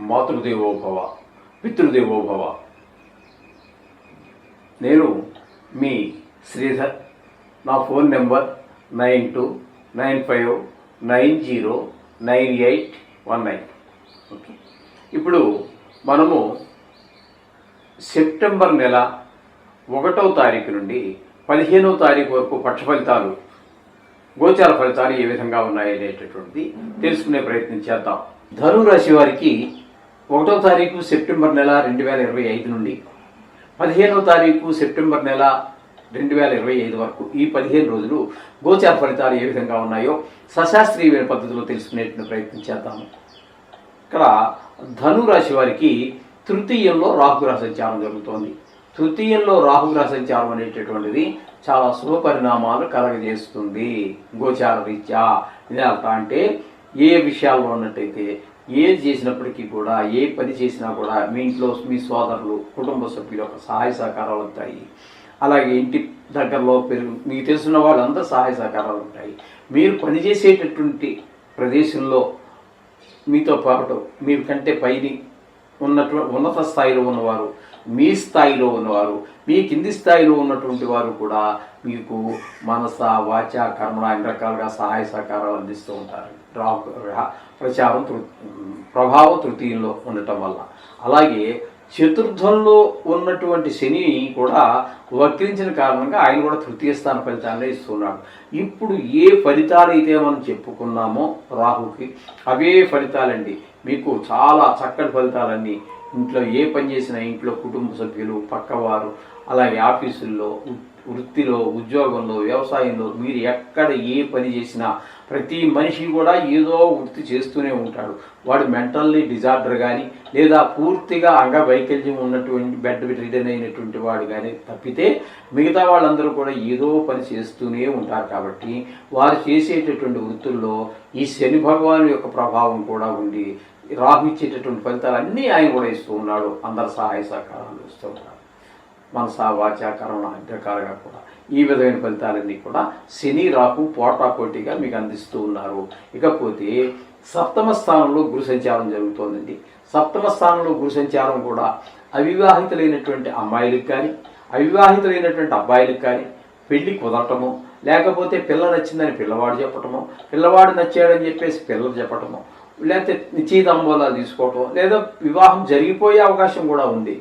మాతృదేవోభవ, పితృదేవోభవ. నేను మీ శ్రీధర్. నా phone number 9295909819. Okay, ఇప్పుడు మనము సెప్టెంబర్ నెల 1వ తారీఖు నుండి 15వ తారీఖు వరకు పక్ష ఫలితాలు, గోచార ఫలితాలు ఏ విధంగా ఉన్నాయనేటటువంటిది తెలుసుకునే ప్రయత్నం చేద్దాం. ధనురాశి వారికి 1వ తారీఖు సెప్టెంబర్ నెల 2025 నుండి 15వ తారీఖు సెప్టెంబర్ నెల 2025 వరకు ఈ 15 రోజులు గోచార ఫలితాలు ఏ విధంగా ఉన్నాయో సశాస్త్రీయమైన పద్ధతిలో తెలుసుకునేటువంటి ప్రయత్నం చేద్దాము. ఇక్కడ ధనురాశి వారికి తృతీయంలో రాహుగ్రహ సంచారం జరుగుతోంది. తృతీయంలో రాహుగ్రహ సంచారం అనేటటువంటిది చాలా శుభ పరిణామాలు కలగజేస్తుంది. గోచార రీత్యా అంటే ఏ విషయాల్లో ఉన్నట్టయితే ఏది చేసినప్పటికీ కూడా, ఏ పని చేసినా కూడా మీ ఇంట్లో మీ సోదరులు, కుటుంబ సభ్యుల యొక్క సహాయ సహకారాలు ఉంటాయి. అలాగే ఇంటి దగ్గరలో మీకు తెలుసున్న వాళ్ళంతా సహాయ సహకారాలు ఉంటాయి. మీరు పనిచేసేటటువంటి ప్రదేశంలో మీతో పాటు మీ కంటే పైని ఉన్నత స్థాయిలో ఉన్నవారు, మీ స్థాయిలో ఉన్నవారు, మీ కింది స్థాయిలో ఉన్నటువంటి వారు కూడా మీకు మనస, వాచ, కర్మ అన్ని రకాలుగా సహాయ సహకారాలు అందిస్తూ ఉంటారు. ప్రభావం తృతీయంలో ఉండటం వల్ల. అలాగే చతుర్థంలో ఉన్నటువంటి శని కూడా వక్రించిన కారణంగా ఆయన కూడా తృతీయ స్థాన ఫలితాలనే ఇస్తున్నాడు. ఇప్పుడు ఏ ఫలితాలు అయితే మనం చెప్పుకున్నామో రాహుకి, అవే ఫలితాలండి. మీకు చాలా చక్కటి ఫలితాలన్నీ ఇంట్లో ఏ పని చేసినా, ఇంట్లో కుటుంబ సభ్యులు, పక్కవారు, అలాగే ఆఫీసుల్లో, వృత్తిలో, ఉద్యోగంలో, వ్యవసాయంలో, మీరు ఎక్కడ ఏ పని చేసినా ప్రతి మనిషి కూడా ఏదో వృత్తి చేస్తూనే ఉంటాడు. వాడు మెంటల్లీ డిజార్డర్ కానీ, లేదా పూర్తిగా అంగవైకల్యం ఉన్నటువంటి బెడ్ రిటర్న్ అయినటువంటి వాడు కానీ తప్పితే మిగతా వాళ్ళందరూ కూడా ఏదో పని చేస్తూనే ఉంటారు. కాబట్టి వారు చేసేటటువంటి వృత్తుల్లో ఈ శని భగవాను యొక్క ప్రభావం కూడా ఉండి రాహు ఇచ్చేటటువంటి ఫలితాలన్నీ ఆయన కూడా ఇస్తూ ఉన్నాడు. అందరు సహాయ సహకారాలు ఇస్తూ ఉంటారు. మనస, వాచ, కర్మ అన్ని రకాలుగా కూడా ఈ విధమైన ఫలితాలన్నీ కూడా శని రాహు పోటాపోటీగా మీకు అందిస్తూ ఉన్నారు. ఇకపోతే సప్తమ స్థానంలో గురు సంచారం జరుగుతోందండి. సప్తమ స్థానంలో గురు సంచారం కూడా అవివాహితులైనటువంటి అమ్మాయిలకు కానీ, అవివాహితులైనటువంటి అబ్బాయిలకు కానీ పెళ్లి కుదరటము, లేకపోతే పిల్ల నచ్చిందని పిల్లవాడు చెప్పటము, పిల్లవాడు నచ్చాడని చెప్పేసి పిల్లలు చెప్పటము, లేకపోతే నిశ్చితాంబూలాలు తీసుకోవటం, లేదా వివాహం జరిగిపోయే అవకాశం కూడా ఉంది.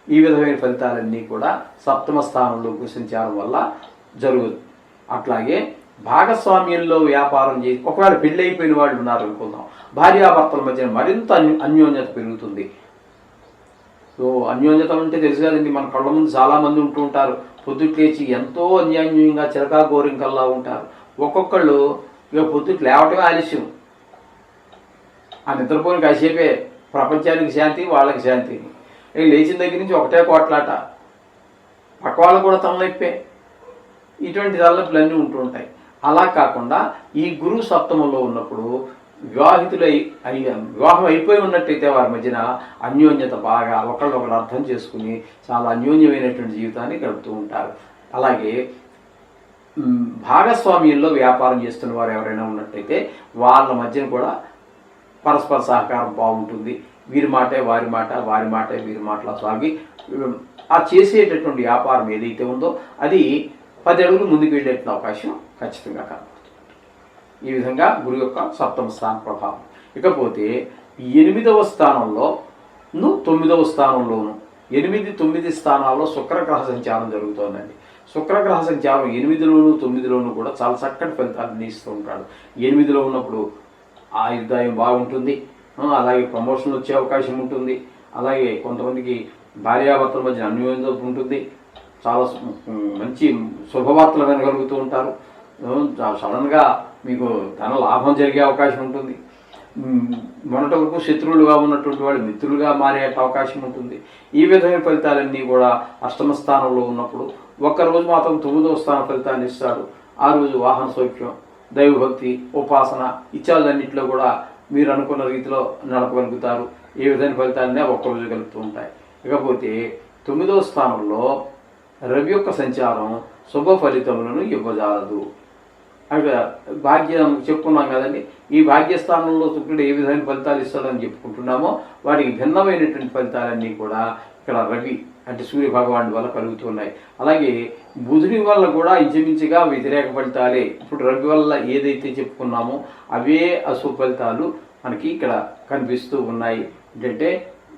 ఈ విధమైన ఫలితాలన్నీ కూడా సప్తమ స్థానంలో సంచారం వల్ల జరుగుతుంది. అట్లాగే భాగస్వామ్యంలో వ్యాపారం చేసి ఒకవేళ పెళ్ళి అయిపోయిన వాళ్ళు ఉన్నారు అనుకుందాం, భార్యాభర్తల మధ్య మరింత అన్యోన్యత పెరుగుతుంది. సో అన్యోన్యత అంటే తెలుసు కదండి, మన కళ్ళ ముందు చాలామంది ఉంటూ ఉంటారు. పొద్దుట్లు లేచి ఎంతో అన్యాన్యంగా చిలకా గోరింకల్లా ఉంటారు. ఒక్కొక్కళ్ళు ఇక పొద్దుట్లు లేవటమే ఆలస్యం. ఆ నిద్రపోయిన కాసేపే ప్రపంచానికి శాంతి, వాళ్ళకి శాంతి. లేచిన దగ్గర నుంచి ఒకటే కోట్లాట, పక్క వాళ్ళు కూడా తలనొప్పే. ఇటువంటి తలనొప్పులన్నీ ఉంటూ ఉంటాయి. అలా కాకుండా ఈ గురువు సప్తమంలో ఉన్నప్పుడు వివాహం అయిపోయి ఉన్నట్టయితే వారి మధ్యన అన్యోన్యత బాగా ఒకళ్ళొకరు అర్థం చేసుకుని చాలా అన్యోన్యమైనటువంటి జీవితాన్ని గడుపుతూ ఉంటారు. అలాగే భాగస్వామ్యంలో వ్యాపారం చేస్తున్న వారు ఎవరైనా ఉన్నట్టయితే వాళ్ళ మధ్యన కూడా పరస్పర సహకారం బాగుంటుంది. వీరి మాటే వారి మాట, వారి మాటే వీరి మాటలా సాగి ఆ చేసేటటువంటి వ్యాపారం ఏదైతే ఉందో అది 10 అడుగులు ముందుకు వెళ్ళేటువంటి అవకాశం ఖచ్చితంగా కనబడుతుంది. ఈ విధంగా గురు యొక్క సప్తమ స్థాన ప్రభావం. ఇకపోతే 8వ స్థానంలో 9వ స్థానంలోను 8, 9 స్థానాల్లో శుక్రగ్రహ సంచారం జరుగుతోందండి. శుక్రగ్రహ సంచారం 8లోను 9లోను కూడా చాలా చక్కటి ఫలితాలను ఇస్తూ ఉంటాడు. 8లో ఉన్నప్పుడు ఆయుర్దాయం బాగుంటుంది, అలాగే ప్రమోషన్ వచ్చే అవకాశం ఉంటుంది, అలాగే కొంతమందికి భార్యాభర్తల మధ్య అన్యోన్యత ఉంటుంది, చాలా మంచి శుభవార్తలు వినగలుగుతూ ఉంటారు, సడన్గా మీకు ధన లాభం జరిగే అవకాశం ఉంటుంది, మొన్నటి వరకు శత్రువులుగా ఉన్నటువంటి వాళ్ళు మిత్రులుగా మారే అవకాశం ఉంటుంది. ఈ విధమైన ఫలితాలన్నీ కూడా అష్టమ స్థానంలో ఉన్నప్పుడు ఒక్కరోజు మాత్రం 9వ స్థాన ఫలితాన్ని ఇస్తాడు. ఆ రోజు వాహన సౌఖ్యం, దైవభక్తి, ఉపాసన ఇత్యాదులన్నింటిలో కూడా మీరు అనుకున్న రీతిలో నడపగలుగుతారు. ఏ విధమైన ఫలితాలనే ఒక్కరోజు కలుగుతూ ఉంటాయి. ఇకపోతే 9వ స్థానంలో రవి యొక్క సంచారం శుభ ఫలితములను ఇవ్వజాలదు. అక్కడ భాగ్యం చెప్పుకున్నాం కదండి. ఈ భాగ్యస్థానంలో శుక్రుడు ఏ విధమైన ఫలితాలు ఇస్తాడని చెప్పుకుంటున్నామో వాటికి భిన్నమైనటువంటి ఫలితాలన్నీ కూడా ఇక్కడ రవి అంటే సూర్య భగవానుడి వల్ల కలుగుతున్నాయి. అలాగే బుధుడి వల్ల కూడా ఇంచుమించుగా వ్యతిరేక ఫలితాలే. ఇప్పుడు రవి వల్ల ఏదైతే చెప్పుకున్నామో అవే అశుభ ఫలితాలు మనకి ఇక్కడ కనిపిస్తూ ఉన్నాయి. ఏంటంటే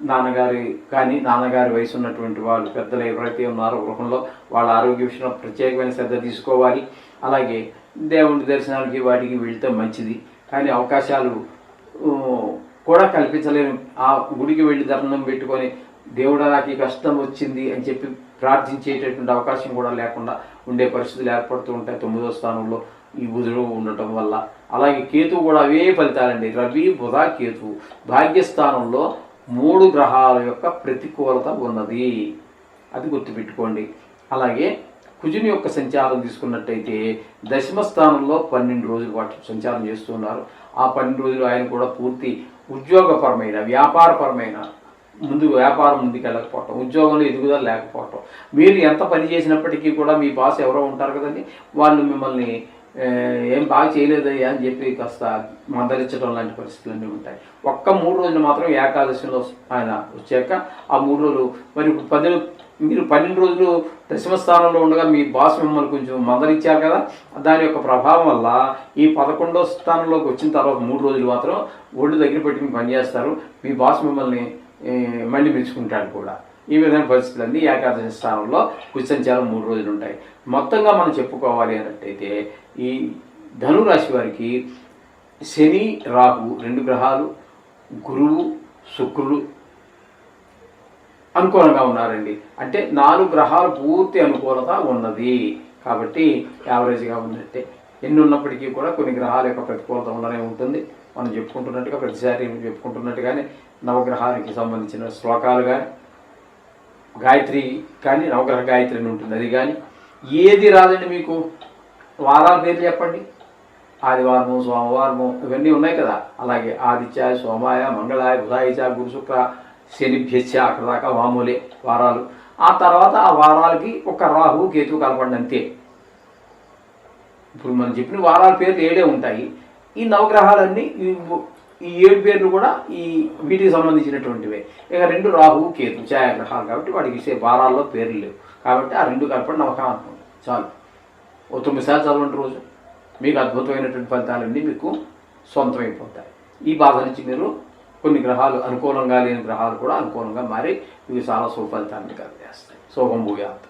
నాన్నగారి వయసు ఉన్నటువంటి వాళ్ళు పెద్దలు ఎవరైతే ఉన్నారో గృహంలో వాళ్ళ ఆరోగ్య విషయంలో ప్రత్యేకమైన శ్రద్ధ తీసుకోవాలి. అలాగే దేవుడి దర్శనాలకి వాటికి వెళ్తే మంచిది, కానీ అవకాశాలు కూడా కల్పించలేము. ఆ గుడికి వెళ్ళి దర్శనం పెట్టుకొని దేవుడా నాకు ఈ కష్టం వచ్చింది అని చెప్పి ప్రార్థించేటటువంటి అవకాశం కూడా లేకుండా ఉండే పరిస్థితులు ఏర్పడుతూ ఉంటాయి 9వ స్థానంలో ఈ బుధుడు ఉండటం వల్ల. అలాగే కేతువు కూడా అవే ఫలితాలండి. రవి, బుధ, కేతువు భాగ్యస్థానంలో 3 గ్రహాల యొక్క ప్రతికూలత ఉన్నది, అది గుర్తుపెట్టుకోండి. అలాగే కుజుని యొక్క సంచారం తీసుకున్నట్టయితే దశమ స్థానంలో 12 రోజుల పాటు సంచారం చేస్తున్నారు. ఆ 12 రోజులు ఆయన కూడా పూర్తి ఉద్యోగపరమైన వ్యాపారపరమైన వ్యాపారం ముందుకు వెళ్ళకపోవటం, ఉద్యోగంలో ఎదుగుదల లేకపోవటం, మీరు ఎంత పని చేసినప్పటికీ కూడా మీ బాస్ ఎవరో ఉంటారు కదండి, వాళ్ళు మిమ్మల్ని ఏం బాగా చేయలేదయ్యా అని చెప్పి కాస్త మందలించడం లాంటి పరిస్థితులన్నీ ఉంటాయి. ఒక్క 3 రోజులు మాత్రం ఏకాదశిలో ఆయన వచ్చాక ఆ 3 రోజులు మరి మీరు 12 రోజులు దశమ స్థానంలో ఉండగా మీ బాస్ మిమ్మల్ని కొంచెం మందలించారు కదా, దాని యొక్క ప్రభావం వల్ల ఈ 11వ స్థానంలోకి వచ్చిన తర్వాత 3 రోజులు మాత్రం ఒళ్ళు దగ్గర పెట్టుకుని పనిచేస్తారు. మీ బాస్ మిమ్మల్ని మళ్ళీ మెచ్చుకుంటాడు కూడా. ఈ విధమైన పరిస్థితులన్నీ ఏకాదశి స్థానంలో కుజ సంచారం 3 రోజులు ఉంటాయి. మొత్తంగా మనం చెప్పుకోవాలి అన్నట్టయితే ఈ ధనురాశి వారికి శని, రాహు 2 గ్రహాలు, గురువు, శుక్రుడు అనుకూలంగా ఉన్నారండి. అంటే 4 గ్రహాలు పూర్తి అనుకూలత ఉన్నది. కాబట్టి యావరేజ్గా ఉన్నట్టే. ఎన్ని ఉన్నప్పటికీ కూడా కొన్ని గ్రహాల యొక్క ప్రతికూలత ఉండనే ఉంటుంది. మనం చెప్పుకుంటున్నట్టుగా ప్రతిసారి చెప్పుకుంటున్నట్టుగానే నవగ్రహానికి సంబంధించిన శ్లోకాలు కానీ, గాయత్రి కానీ, నవగ్రహ గాయత్రి అని ఉంటుంది, అది కానీ ఏది రాదండి. మీకు వారాల పేర్లు చెప్పండి. ఆదివారము, సోమవారము ఇవన్నీ ఉన్నాయి కదా. అలాగే ఆదిత్య, సోమాయ, మంగళాయ, బుధాయిచ, గురు, శుక్ర, శనిభ్యచ్చ అక్కడ దాకా మామూలే వారాలు. ఆ తర్వాత ఆ వారాలకి ఒక రాహు, కేతు కలపండి అంతే. ఇప్పుడు మనం చెప్పిన వారాల పేర్లు 7 ఉంటాయి. ఈ నవగ్రహాలన్నీ ఈ 7 పేర్లు కూడా వీటికి సంబంధించినటువంటివే. ఇక 2 రాహు, కేతు ఛాయాగ్రహాలు కాబట్టి వాటికి వారాల్లో పేర్లు లేవు. కాబట్టి ఆ 2 కలపండి నవగ్రహం చాలు. 9 సార్లు చదవండి రోజు, మీకు అద్భుతమైనటువంటి ఫలితాలన్నీ మీకు సొంతమైపోతాయి. ఈ బాధ నుంచి మీరు కొన్ని గ్రహాలు అనుకూలంగా లేని గ్రహాలు కూడా అనుకూలంగా మారి మీకు చాలా శుభ ఫలితాన్ని కలిగేస్తాయి. శుభం భూయాత్.